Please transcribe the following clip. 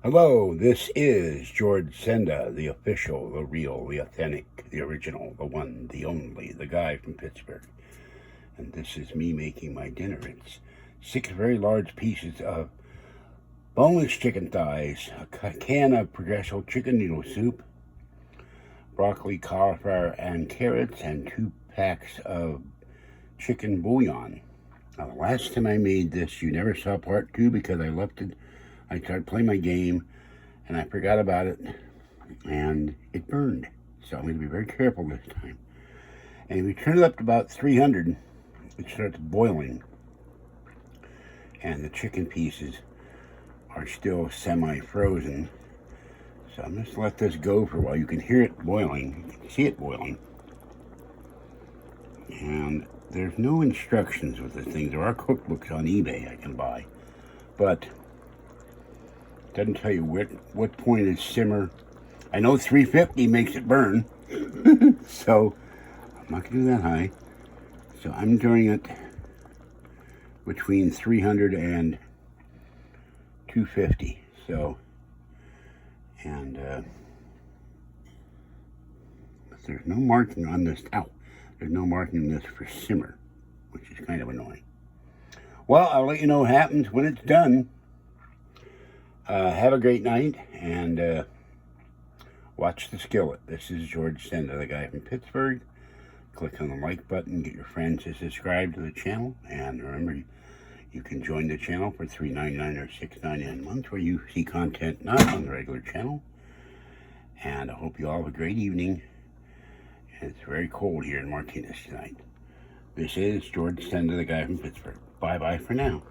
Hello, this is George Senda, the official, the real, the authentic, the original, the one, the only, the guy from Pittsburgh. And this is me making my dinner. It's 6 very large pieces of boneless chicken thighs, a can of PROGRESSO chicken noodle soup, broccoli, cauliflower, and carrots, and 2 packs of chicken bouillon. Now, the last time I made this, you never saw part 2 because I left it. I started playing my game, and I forgot about it, and it burned. So I'm going to be very careful this time. And if we turn it up to about 300, it starts boiling, and the chicken pieces are still semi-frozen. So I'm just let this go for a while. You can hear it boiling. You can see it boiling. And there's no instructions with this thing. There are cookbooks on eBay I can buy, but doesn't tell you what point is simmer. I know 350 makes it burn, so I'm not gonna do that high. So I'm doing it between 300 and 250. So, and but there's no marking on this. There's no marking on this for simmer, which is kind of annoying. Well, I'll let you know what happens when it's done. Have a great night, and watch the skillet. This is George Senda, the guy from Pittsburgh. Click on the like button, get your friends to subscribe to the channel, and remember, you can join the channel for $3.99 or $6.99 a month, where you see content not on the regular channel. And I hope you all have a great evening. It's very cold here in Martinez tonight. This is George Senda, the guy from Pittsburgh. Bye-bye for now.